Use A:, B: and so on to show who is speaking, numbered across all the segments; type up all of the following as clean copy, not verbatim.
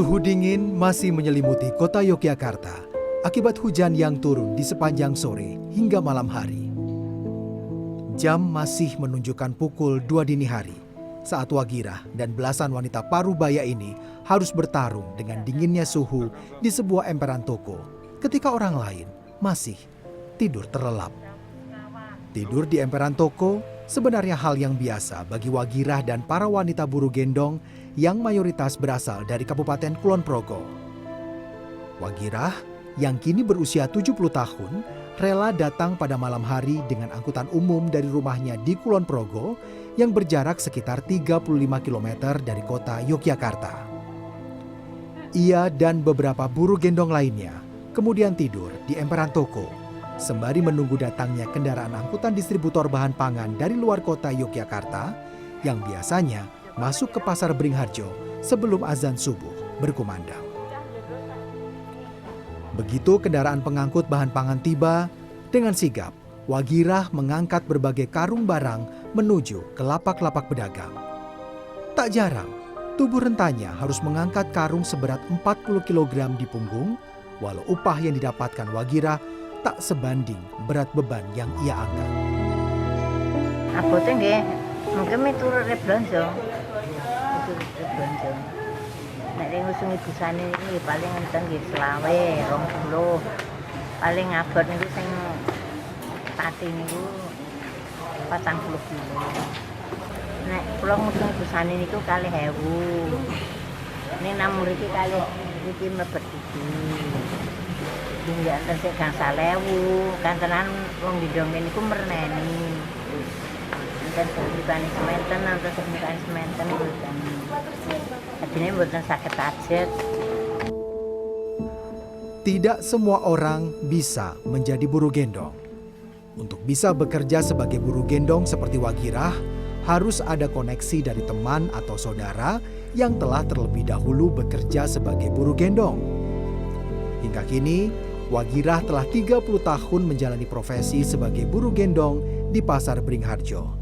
A: Suhu dingin masih menyelimuti kota Yogyakarta akibat hujan yang turun di sepanjang sore hingga malam hari. Jam masih menunjukkan pukul 2 dini hari saat Wagirah dan belasan wanita Parubaya ini harus bertarung dengan dinginnya suhu di sebuah emperan toko ketika orang lain masih tidur terlelap. Tidur di emperan toko sebenarnya hal yang biasa bagi Wagirah dan para wanita buruh gendong yang mayoritas berasal dari Kabupaten Kulon Progo. Wagirah yang kini berusia 70 tahun rela datang pada malam hari dengan angkutan umum dari rumahnya di Kulon Progo yang berjarak sekitar 35 km dari kota Yogyakarta. Ia dan beberapa buruh gendong lainnya kemudian tidur di emperan toko sembari menunggu datangnya kendaraan angkutan distributor bahan pangan dari luar kota Yogyakarta yang biasanya masuk ke Pasar Beringharjo sebelum azan subuh berkumandang. Begitu kendaraan pengangkut bahan pangan tiba, dengan sigap Wagirah mengangkat berbagai karung barang menuju ke lapak-lapak pedagang. Tak jarang, tubuh rentanya harus mengangkat karung seberat 40 kg di punggung, walau upah yang didapatkan Wagirah tak sebanding berat beban yang ia angkat.
B: Abote nggih, mungkin miturut reblonjo. Nek ning ngusung ibu sani iki paling enten nggih 20, paling abot niku sing pati niku 40 kilo. Nek kula ngusung ibu sani niku 2000. Ning namung iki kalih iki mlebet iki. Hingga enten sik gangsal 1000, kantenan wong didongeng niku merneni. Enten sing sementen, enten sing sementen mboten. Adine mboten saged tajet.
A: Tidak semua orang bisa menjadi buruh gendong. Untuk bisa bekerja sebagai buruh gendong seperti Wagirah, harus ada koneksi dari teman atau saudara yang telah terlebih dahulu bekerja sebagai buruh gendong. Hingga kini, Wagirah telah 30 tahun menjalani profesi sebagai buruh gendong di Pasar Beringharjo.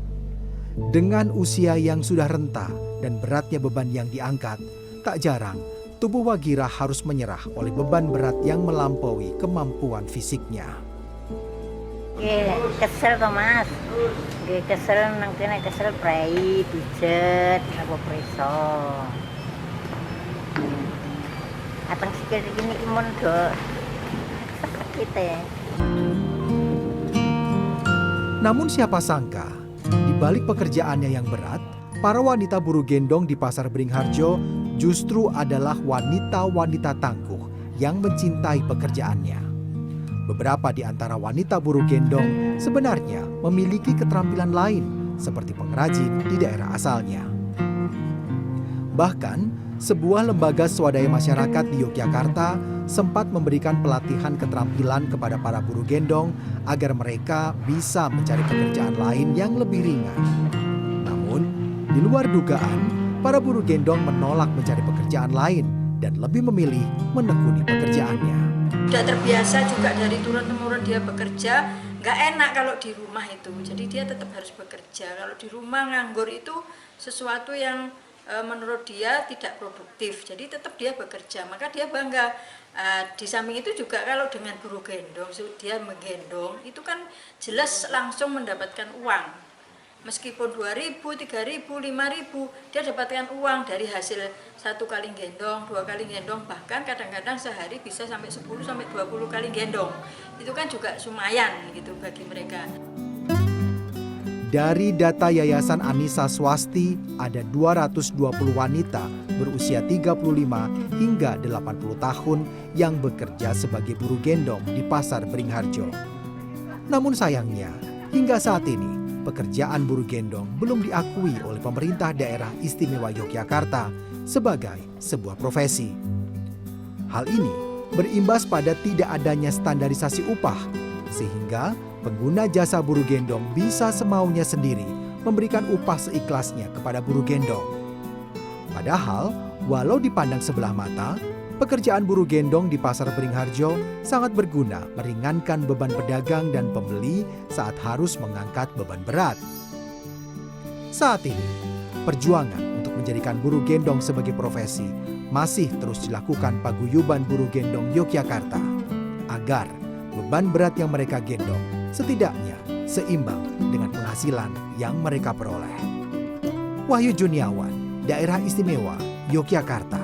A: Dengan usia yang sudah renta dan beratnya beban yang diangkat, tak jarang tubuh Wagirah harus menyerah oleh beban berat yang melampaui kemampuan fisiknya.
B: Kesel toh Mas. Kesel nang kene kesel prei, pijet, apa preso. Ateng sikil iki niki mun do kita.
A: Namun siapa sangka, di balik pekerjaannya yang berat, para wanita buruh gendong di Pasar Beringharjo justru adalah wanita-wanita tangguh yang mencintai pekerjaannya. Beberapa di antara wanita buruh gendong sebenarnya memiliki keterampilan lain seperti pengrajin di daerah asalnya. Bahkan, sebuah lembaga swadaya masyarakat di Yogyakarta sempat memberikan pelatihan keterampilan kepada para buruh gendong agar mereka bisa mencari pekerjaan lain yang lebih ringan. Namun, di luar dugaan, para buruh gendong menolak mencari pekerjaan lain dan lebih memilih menekuni pekerjaannya.
C: Sudah terbiasa juga dari turun-temurun dia bekerja, nggak enak kalau di rumah itu. Jadi dia tetap harus bekerja. Kalau di rumah nganggur itu sesuatu yang menurut dia tidak produktif, jadi tetap dia bekerja, maka dia bangga. Di samping itu juga kalau dengan buruh gendong, dia menggendong, itu kan jelas langsung mendapatkan uang. Meskipun 2.000, 3.000, 5.000, dia dapatkan uang dari hasil 1 kali gendong, 2 kali gendong, bahkan kadang-kadang sehari bisa sampai 10 sampai 20 kali gendong. Itu kan juga lumayan gitu bagi mereka.
A: Dari data Yayasan Anissa Swasti, ada 220 wanita berusia 35 hingga 80 tahun yang bekerja sebagai buruh gendong di Pasar Beringharjo. Namun sayangnya, hingga saat ini, pekerjaan buruh gendong belum diakui oleh pemerintah daerah istimewa Yogyakarta sebagai sebuah profesi. Hal ini berimbas pada tidak adanya standarisasi upah, sehingga pengguna jasa buruh gendong bisa semaunya sendiri memberikan upah seikhlasnya kepada buruh gendong. Padahal, walau dipandang sebelah mata, pekerjaan buruh gendong di Pasar Beringharjo sangat berguna meringankan beban pedagang dan pembeli saat harus mengangkat beban berat. Saat ini, perjuangan untuk menjadikan buruh gendong sebagai profesi masih terus dilakukan paguyuban buruh gendong Yogyakarta agar beban berat yang mereka gendong setidaknya seimbang dengan penghasilan yang mereka peroleh. Wahyu Juniawan, Daerah Istimewa Yogyakarta.